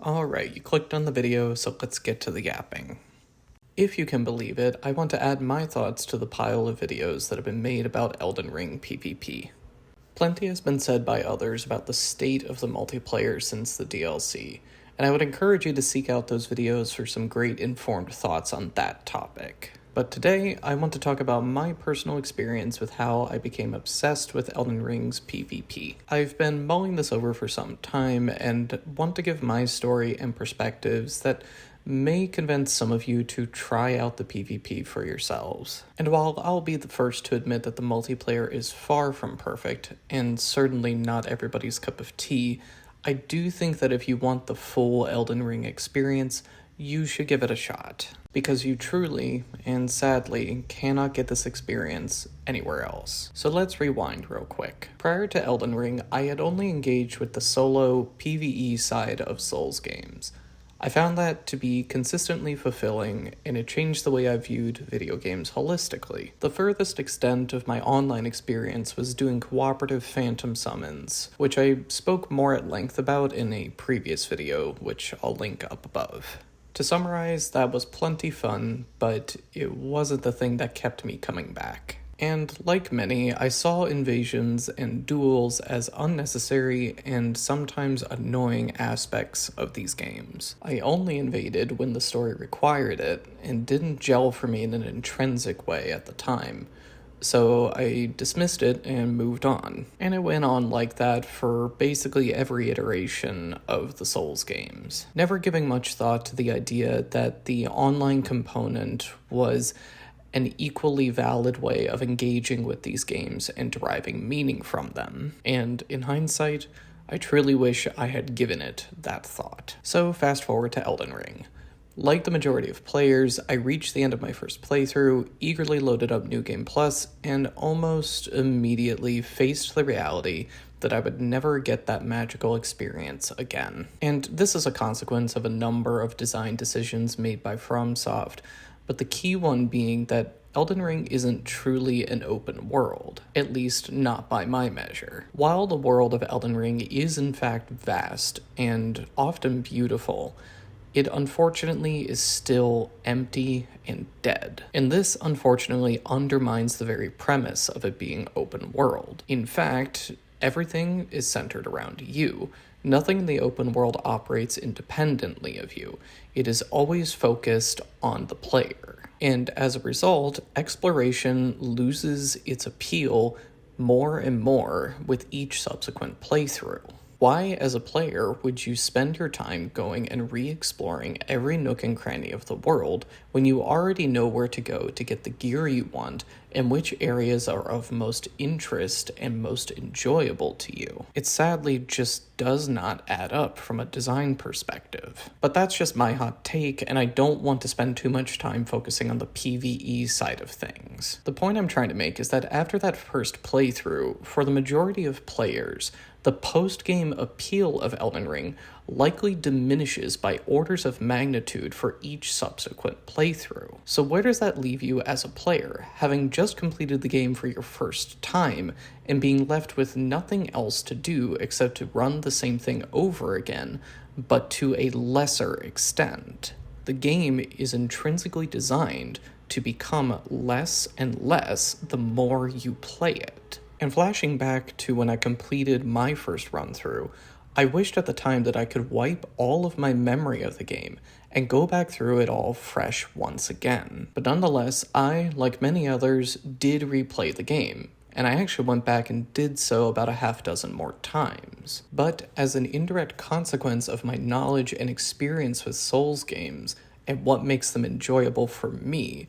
Alright, you clicked on the video, so let's get to the yapping. If you can believe it, I want to add my thoughts to the pile of videos that have been made about Elden Ring PvP. Plenty has been said by others about the state of the multiplayer since the DLC, and I would encourage you to seek out those videos for some great informed thoughts on that topic. But today, I want to talk about my personal experience with how I became obsessed with Elden Ring's PvP. I've been mulling this over for some time and want to give my story and perspectives that may convince some of you to try out the PvP for yourselves. And while I'll be the first to admit that the multiplayer is far from perfect, and certainly not everybody's cup of tea, I do think that if you want the full Elden Ring experience, you should give it a shot, because you truly, and sadly, cannot get this experience anywhere else. So let's rewind real quick. Prior to Elden Ring, I had only engaged with the solo PvE side of Souls games. I found that to be consistently fulfilling, and it changed the way I viewed video games holistically. The furthest extent of my online experience was doing cooperative phantom summons, which I spoke more at length about in a previous video, which I'll link up above. To summarize, that was plenty fun, but it wasn't the thing that kept me coming back. And like many, I saw invasions and duels as unnecessary and sometimes annoying aspects of these games. I only invaded when the story required it, and didn't gel for me in an intrinsic way at the time. So I dismissed it and moved on. And it went on like that for basically every iteration of the Souls games, never giving much thought to the idea that the online component was an equally valid way of engaging with these games and deriving meaning from them. And in hindsight, I truly wish I had given it that thought. So fast forward to Elden Ring. Like the majority of players, I reached the end of my first playthrough, eagerly loaded up New Game Plus, and almost immediately faced the reality that I would never get that magical experience again. And this is a consequence of a number of design decisions made by FromSoft, but the key one being that Elden Ring isn't truly an open world, at least not by my measure. While the world of Elden Ring is in fact vast and often beautiful, it unfortunately is still empty and dead. And this unfortunately undermines the very premise of it being open world. In fact, everything is centered around you. Nothing in the open world operates independently of you. It is always focused on the player. And as a result, exploration loses its appeal more and more with each subsequent playthrough. Why, as a player, would you spend your time going and re-exploring every nook and cranny of the world when you already know where to go to get the gear you want and which areas are of most interest and most enjoyable to you? It sadly just does not add up from a design perspective. But that's just my hot take, and I don't want to spend too much time focusing on the PvE side of things. The point I'm trying to make is that after that first playthrough, for the majority of players, the post-game appeal of Elden Ring likely diminishes by orders of magnitude for each subsequent playthrough. So where does that leave you as a player, having just completed the game for your first time and being left with nothing else to do except to run the same thing over again, but to a lesser extent? The game is intrinsically designed to become less and less the more you play it. And flashing back to when I completed my first run-through, I wished at the time that I could wipe all of my memory of the game and go back through it all fresh once again. But nonetheless, I, like many others, did replay the game, and I actually went back and did so about a half dozen more times. But as an indirect consequence of my knowledge and experience with Souls games, and what makes them enjoyable for me,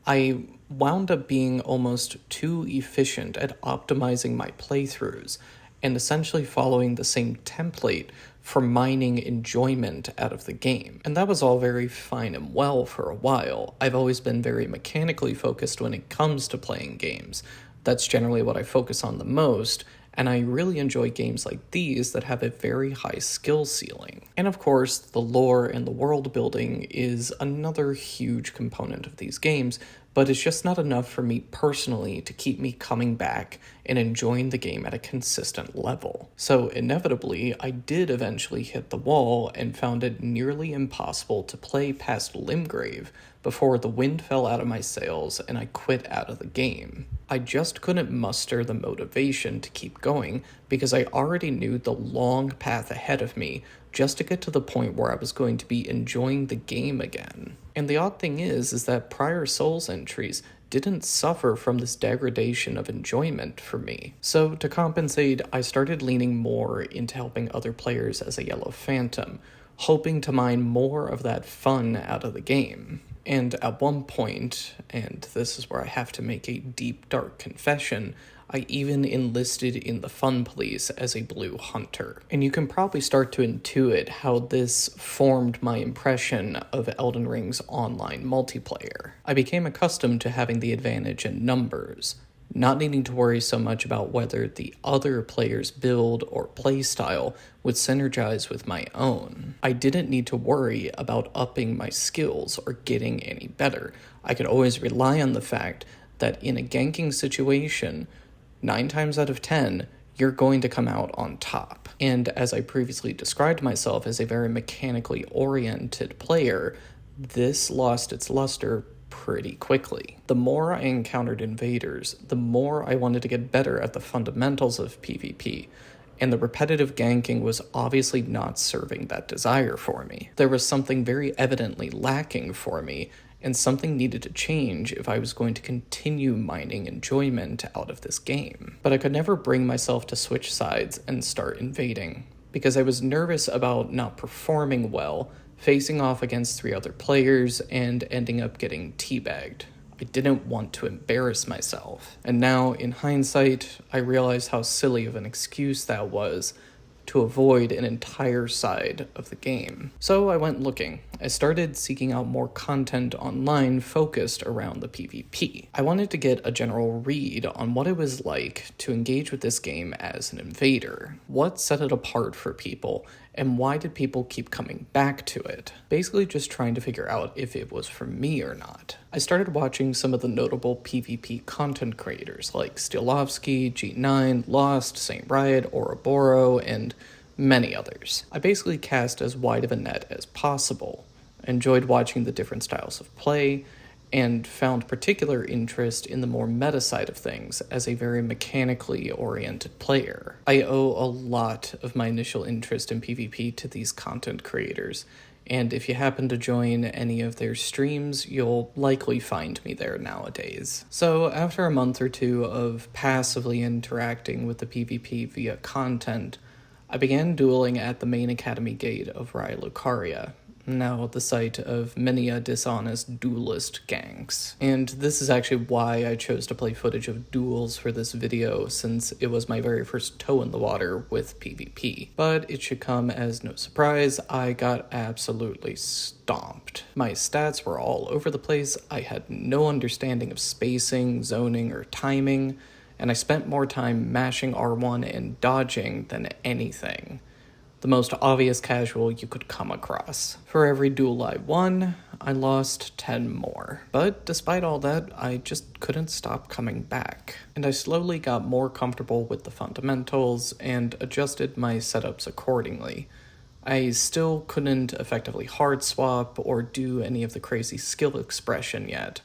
I wound up being almost too efficient at optimizing my playthroughs and essentially following the same template for mining enjoyment out of the game. And that was all very fine and well for a while. I've always been very mechanically focused when it comes to playing games. That's generally what I focus on the most, and I really enjoy games like these that have a very high skill ceiling. And of course, the lore and the world building is another huge component of these games, but it's just not enough for me personally to keep me coming back and enjoying the game at a consistent level. So inevitably, I did eventually hit the wall and found it nearly impossible to play past Limgrave before the wind fell out of my sails and I quit out of the game. I just couldn't muster the motivation to keep going because I already knew the long path ahead of me just to get to the point where I was going to be enjoying the game again. And the odd thing is that prior Souls entries didn't suffer from this degradation of enjoyment for me. So to compensate, I started leaning more into helping other players as a Yellow Phantom, hoping to mine more of that fun out of the game. And at one point, and this is where I have to make a deep, dark confession, I even enlisted in the Fun Police as a blue hunter. And you can probably start to intuit how this formed my impression of Elden Ring's online multiplayer. I became accustomed to having the advantage in numbers, not needing to worry so much about whether the other player's build or playstyle would synergize with my own. I didn't need to worry about upping my skills or getting any better. I could always rely on the fact that in a ganking situation, 9 times out of 10, you're going to come out on top. And as I previously described myself as a very mechanically oriented player, this lost its luster pretty quickly. The more I encountered invaders, the more I wanted to get better at the fundamentals of PvP, and the repetitive ganking was obviously not serving that desire for me. There was something very evidently lacking for me, and something needed to change if I was going to continue mining enjoyment out of this game. But I could never bring myself to switch sides and start invading, because I was nervous about not performing well, facing off against 3 other players, and ending up getting teabagged. I didn't want to embarrass myself. And now, in hindsight, I realize how silly of an excuse that was to avoid an entire side of the game. So I went looking. I started seeking out more content online focused around the PvP. I wanted to get a general read on what it was like to engage with this game as an invader. What set it apart for people, and why did people keep coming back to it? Basically just trying to figure out if it was for me or not. I started watching some of the notable PvP content creators like Stilovsky, G9, Lost, Saint Riot, Ouroboros, and many others. I basically cast as wide of a net as possible, enjoyed watching the different styles of play, and found particular interest in the more meta side of things as a very mechanically oriented player. I owe a lot of my initial interest in PvP to these content creators, and if you happen to join any of their streams, you'll likely find me there nowadays. So after a month or two of passively interacting with the PvP via content, I began dueling at the main academy gate of Raya Lucaria, now the site of many a dishonest duelist gangs. And this is actually why I chose to play footage of duels for this video, since it was my very first toe in the water with PvP. But it should come as no surprise, I got absolutely stomped. My stats were all over the place, I had no understanding of spacing, zoning, or timing, and I spent more time mashing R1 and dodging than anything. The most obvious casual you could come across. For every duel I won, I lost 10 more. But despite all that, I just couldn't stop coming back. And I slowly got more comfortable with the fundamentals and adjusted my setups accordingly. I still couldn't effectively hard swap or do any of the crazy skill expression yet,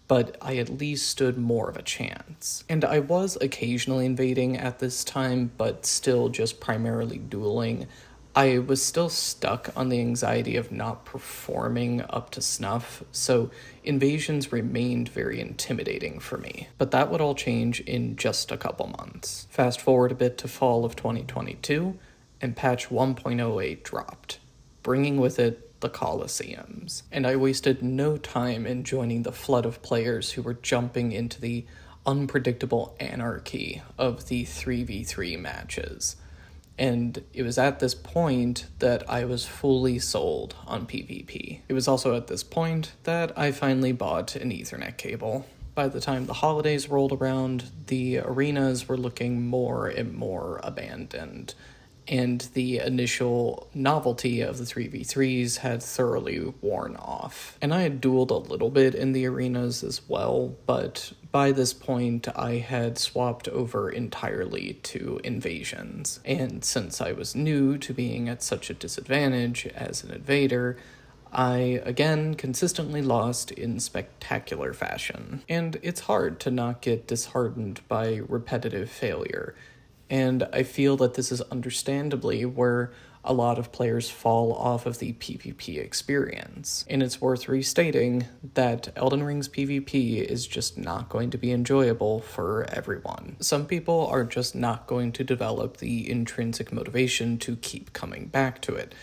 but I at least stood more of a chance. And I was occasionally invading at this time, but still just primarily dueling. I was still stuck on the anxiety of not performing up to snuff, so invasions remained very intimidating for me. But that would all change in just a couple months. Fast forward a bit to fall of 2022, and patch 1.08 dropped, bringing with it the Colosseums, and I wasted no time in joining the flood of players who were jumping into the unpredictable anarchy of the 3v3 matches. And it was at this point that I was fully sold on PvP. It was also at this point that I finally bought an Ethernet cable. By the time the holidays rolled around, the arenas were looking more and more abandoned, and the initial novelty of the 3v3s had thoroughly worn off. And I had dueled a little bit in the arenas as well, but by this point I had swapped over entirely to invasions. And since I was new to being at such a disadvantage as an invader, I, again, consistently lost in spectacular fashion. And it's hard to not get disheartened by repetitive failure. And I feel that this is understandably where a lot of players fall off of the PvP experience. And it's worth restating that Elden Ring's PvP is just not going to be enjoyable for everyone. Some people are just not going to develop the intrinsic motivation to keep coming back to it.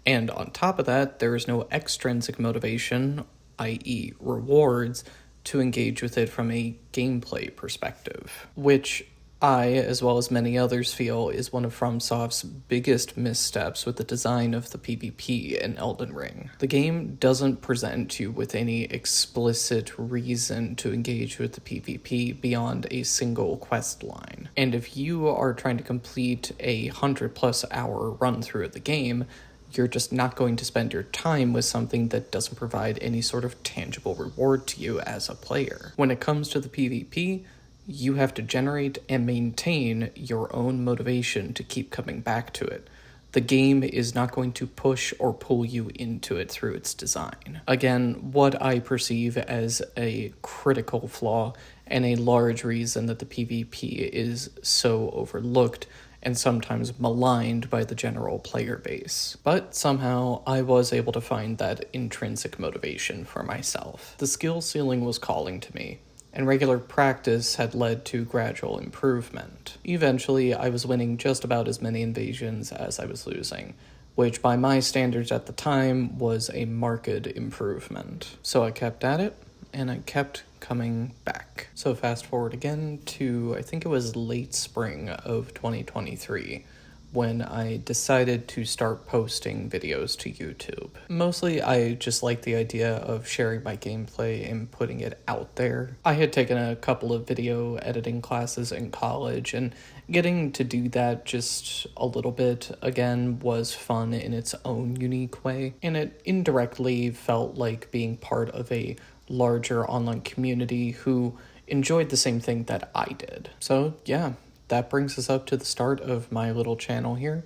And on top of that, there is no extrinsic motivation, i.e. rewards, to engage with it from a gameplay perspective, which I, as well as many others, feel is one of FromSoft's biggest missteps with the design of the PvP in Elden Ring. The game doesn't present you with any explicit reason to engage with the PvP beyond a single quest line. And if you are trying to complete a 100+ hour run through of the game, you're just not going to spend your time with something that doesn't provide any sort of tangible reward to you as a player. When it comes to the PvP, you have to generate and maintain your own motivation to keep coming back to it. The game is not going to push or pull you into it through its design. Again, what I perceive as a critical flaw and a large reason that the PvP is so overlooked and sometimes maligned by the general player base. But somehow, I was able to find that intrinsic motivation for myself. The skill ceiling was calling to me, and regular practice had led to gradual improvement. Eventually, I was winning just about as many invasions as I was losing, which by my standards at the time was a marked improvement. So I kept at it, and I kept coming back. So fast forward again to, I think it was late spring of 2023, when I decided to start posting videos to YouTube. Mostly, I just like the idea of sharing my gameplay and putting it out there. I had taken a couple of video editing classes in college, and getting to do that just a little bit, again, was fun in its own unique way, and it indirectly felt like being part of a larger online community who enjoyed the same thing that I did. So yeah, that brings us up to the start of my little channel here.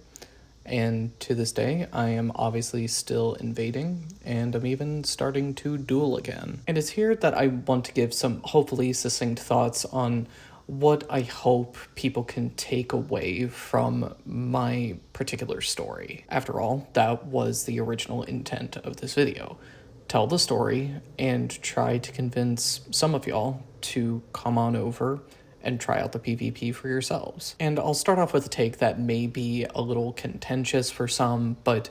And to this day, I am obviously still invading, and I'm even starting to duel again. And it's here that I want to give some hopefully succinct thoughts on what I hope people can take away from my particular story. After all, that was the original intent of this video. Tell the story and try to convince some of y'all to come on over and try out the PvP for yourselves. And I'll start off with a take that may be a little contentious for some, but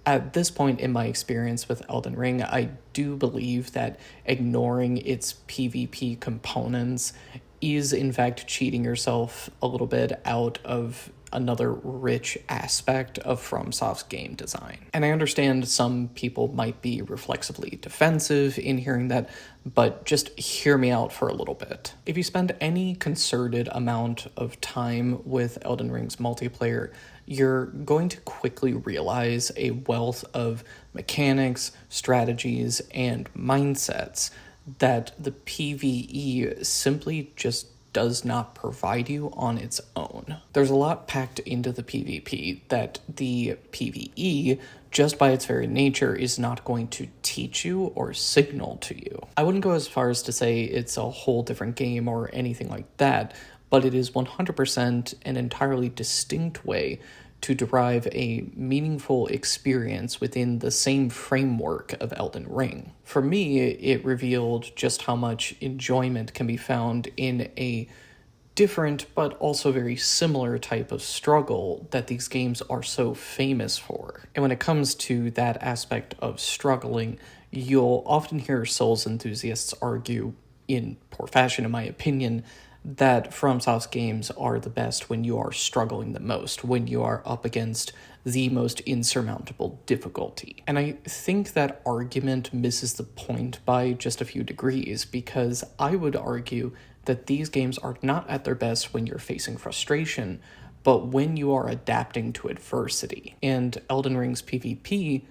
at this point in my experience with Elden Ring, I do believe that ignoring its PvP components is in fact cheating yourself a little bit out of another rich aspect of FromSoft's game design. And I understand some people might be reflexively defensive in hearing that, but just hear me out for a little bit. If you spend any concerted amount of time with Elden Ring's multiplayer, you're going to quickly realize a wealth of mechanics, strategies, and mindsets that the PvE simply just does not provide you on its own. There's a lot packed into the PvP that the PvE, just by its very nature, is not going to teach you or signal to you. I wouldn't go as far as to say it's a whole different game or anything like that, but it is 100% an entirely distinct way to derive a meaningful experience within the same framework of Elden Ring. For me, it revealed just how much enjoyment can be found in a different but also very similar type of struggle that these games are so famous for. And when it comes to that aspect of struggling, you'll often hear Souls enthusiasts argue, in poor fashion in my opinion, that FromSoft's games are the best when you are struggling the most, when you are up against the most insurmountable difficulty. And I think that argument misses the point by just a few degrees, because I would argue that these games are not at their best when you're facing frustration, but when you are adapting to adversity. And Elden Ring's PvP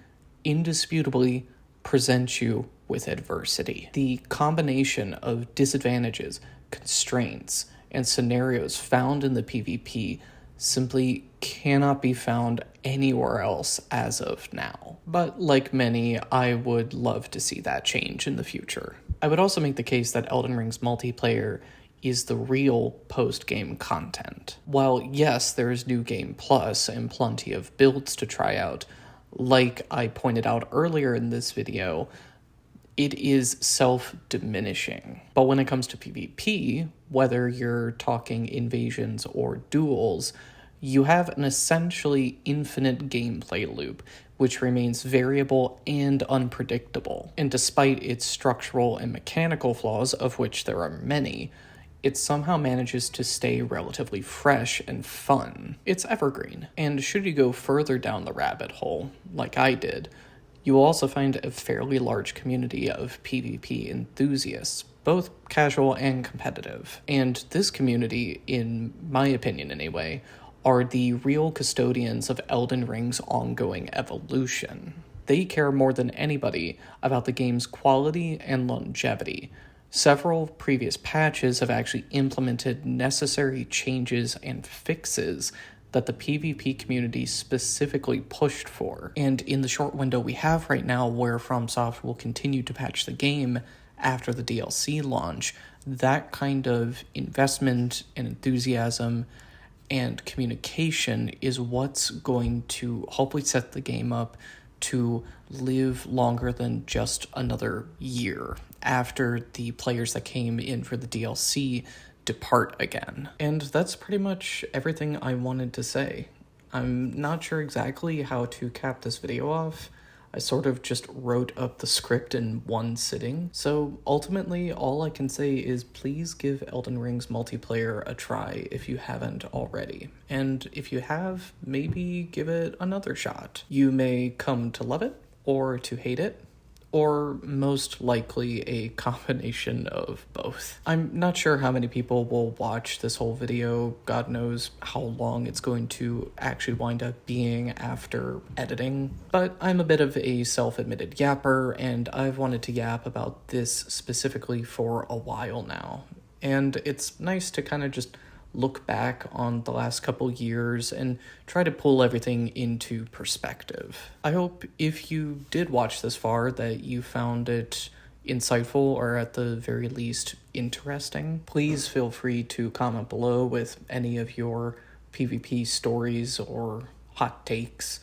indisputably presents you with adversity. The combination of disadvantages, constraints, and scenarios found in the PvP simply cannot be found anywhere else as of now. But like many, I would love to see that change in the future. I would also make the case that Elden Ring's multiplayer is the real post-game content. While yes, there is New Game Plus and plenty of builds to try out, like I pointed out earlier in this video, it is self-diminishing. But when it comes to PvP, whether you're talking invasions or duels, you have an essentially infinite gameplay loop, which remains variable and unpredictable. And despite its structural and mechanical flaws, of which there are many, it somehow manages to stay relatively fresh and fun. It's evergreen. And should you go further down the rabbit hole, like I did, you will also find a fairly large community of PvP enthusiasts, both casual and competitive. And this community, in my opinion anyway, are the real custodians of Elden Ring's ongoing evolution. They care more than anybody about the game's quality and longevity. Several previous patches have actually implemented necessary changes and fixes that the PvP community specifically pushed for. And in the short window we have right now, where FromSoft will continue to patch the game after the DLC launch, that kind of investment and enthusiasm and communication is what's going to hopefully set the game up to live longer than just another year after the players that came in for the DLC depart again. And that's pretty much everything I wanted to say. I'm not sure exactly how to cap this video off. I sort of just wrote up the script in one sitting. So ultimately, all I can say is please give Elden Ring's multiplayer a try if you haven't already. And if you have, maybe give it another shot. You may come to love it or to hate it, or most likely a combination of both. I'm not sure how many people will watch this whole video. God knows how long it's going to actually wind up being after editing. But I'm a bit of a self-admitted yapper, and I've wanted to yap about this specifically for a while now. And it's nice to kind of just look back on the last couple years and try to pull everything into perspective. I hope if you did watch this far that you found it insightful or at the very least interesting. Please feel free to comment below with any of your PvP stories or hot takes,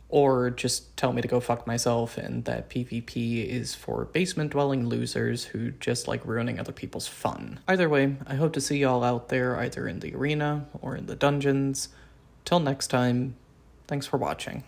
or just tell me to go fuck myself and that PvP is for basement-dwelling losers who just like ruining other people's fun. Either way, I hope to see y'all out there either in the arena or in the dungeons. Till next time, thanks for watching.